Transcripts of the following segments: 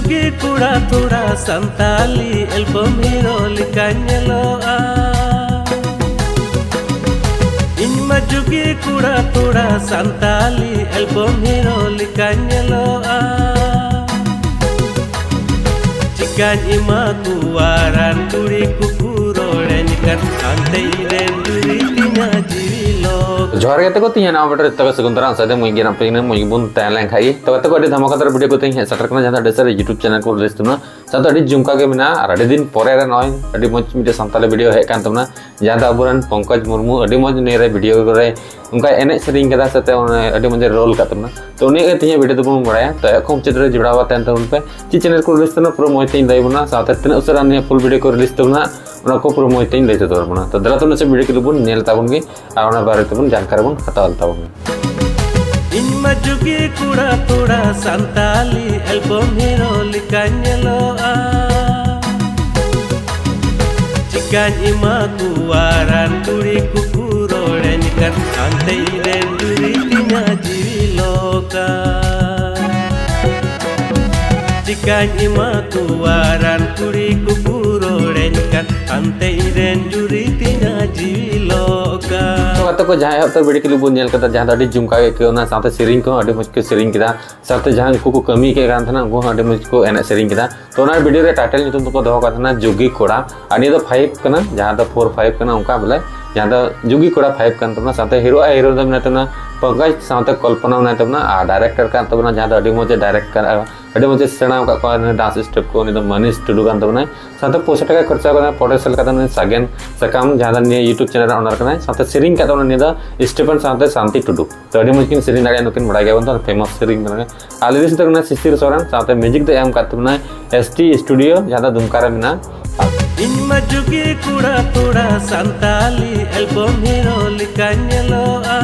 जुगी कुड़ा थोड़ा Santali album hero लिकान्यलोआ इनमा जुगी कुड़ा थोड़ा संताली एल्बम हीरो लिकान्यलोआ Cikan ima kuwaran turi kukurolen kan ante iren duri tina jilo जोहर के तको तीन नाम बटर तक सकुंतरा सदे मुई गिरम पेने मुई बुन टैलेंट खाई तो तको अडी धमाकादार वीडियो को तें सटर कना जहां डेसर YouTube चैनल को रिलीज तुना साथ अडी जुमका के मिना अडी दिन परे रे नय अडी मज मिटे संताले वीडियो हे कान तुना जहां अबुरन पंकज मुर्मू अडी मज नेरे वीडियो करे उनका एने सेटिंग कदा सते अडी मज रोल का तुना तो उनी के तीन वीडियो तो बड़ाया तो एखम चित्र जुड़ावा तन उन पे ची चैनल को रिलीज तुना प्रो मय तें दाइबुना साथ तिना उसरा ने फुल वीडियो को रिलीज तुना उना को प्रो मय तें लेते तोरबुना तो दरा तुना से वीडियो के बुन नेल ताबुन गे आउना बारे तुन जानकारी बुन हताल ताबुन Inma jugi kuda थोड़ा संताली एल्बम हीरो लिकान्यलोआ Cikan ima kuwaran turi kukurolen kan ante iren duri tina jiloka Cikan ima kuwaran turi kukurolen kan ante iren duri tina jiloka तो को जहां तो वीडियो के लिए बुन कता जहां अडी जुमका के ना साथे सेरिंग को अडी मुझ के सेरिंग किदा साथे जहां को कमी के कान थना गो अडी मुझ को एने सेरिंग किदा तो ना वीडियो रे टाइटल नितुम को दहो का थना जुगी कोड़ा अनि तो 5 कना जहां तो 4 5 कना उनका बोले जहां तो जुगी कोड़ा 5 कन तमना साथे हीरो दम ना तमना पंकज साथे कल्पना ना तमना डायरेक्टर का तमना जहां तो अडी मुझे डायरेक्ट कर अडी मुझे सेना का डांस स्टेप को नि तो मनीष टुडू कान तमना साथे 65 टका खर्चा करना पोटेंशियल का तमना सगेन सकाम जहां ने YouTube चैनल ऑनर करना साथे सेरिंग का तमना निदा स्टेपन साथे शांति टुडू तो अडी मुझ किन सेरिंग दाड़िया नुकिन बड़ा गया बन फेमस सेरिंग बना आलिस तक ना सिसिर सोरन साथे म्यूजिक द एम का तमना ST स्टूडियो जहां दुमका रे मिना Inma jugi kuda थोड़ा संताली एल्बम हीरो लिकान्यलोआ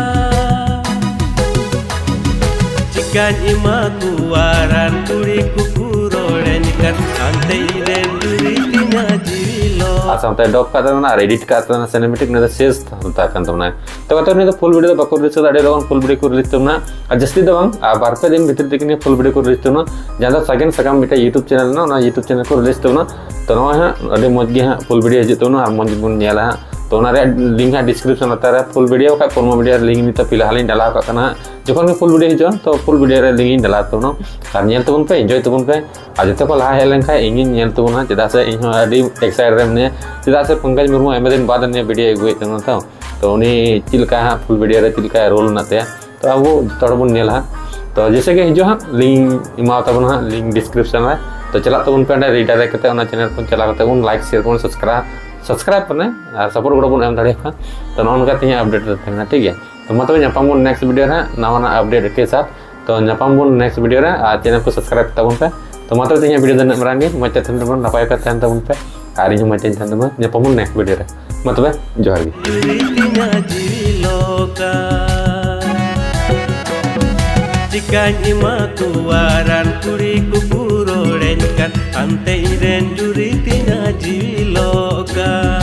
Cikan ima kuwaran turi kukurolen kan ante iren duri tina jilo साथ डॉप का ना एडिट का सिनेमैटिक ने शेष होता kan तमना तो कतो ने तो फुल वीडियो बको रिलीज दाडे लोगन फुल वीडियो को रिलीज तमना जस्ती दबंग आ बारपे दिन भीतर दिकने फुल वीडियो को रिलीज तमना जहां सगेन सकाम मिटा YouTube चैनल ना YouTube चैनल को रिलीज तमना तो नो हा अडे मज गे हा फुल वीडियो हिजु तमना और मज बुन नेला तो ना रे लिंक है डिस्क्रिप्शन अतार फुल वीडियो का फोन वीडियो लिंक नि तो फिलहाल इन डाला का ना जखन में फुल वीडियो हिजु तो फुल वीडियो रे लिंक इन डाला तो नो और नेल तबन पे एंजॉय तबन पे आ जते को ला हेलन का इंग नेल तबन जदा से इन अडी एक्साइटेड रे ने जदा से पंकज मुर्मू एमे दिन बाद ने वीडियो एगुए तो उनी चिलका फुल वीडियो रे चिलका रोल नाते तो अब तोड़बन नेल तो जैसे कि हिजु लिंक इमा तबन लिंक डिस्क्रिप्शन में तो चला तबन पे रिडायरेक्ट करते उना चैनल पर चला करते उन लाइक शेयर कर सब्सक्राइब करने और सपोर्ट को बन एम दाड़े तो नौका तीन अपडेट रहना ठीक है तो मतलब नापाम नेक्स्ट वीडियो रे नवा अपडेट के साथ तो नापाम नेक्स्ट वीडियो रे चैनल को सब्सक्राइब तबन पे तो मतलब तीन वीडियो दन मरांगे मजा थन तबन नपाय का थन तबन पे और इन मजा थन तबन नापाम नेक्स्ट वीडियो रे मतलब जोहार Cikan ima kuwaran turi kukurolen kan ante iren duri tina jiloka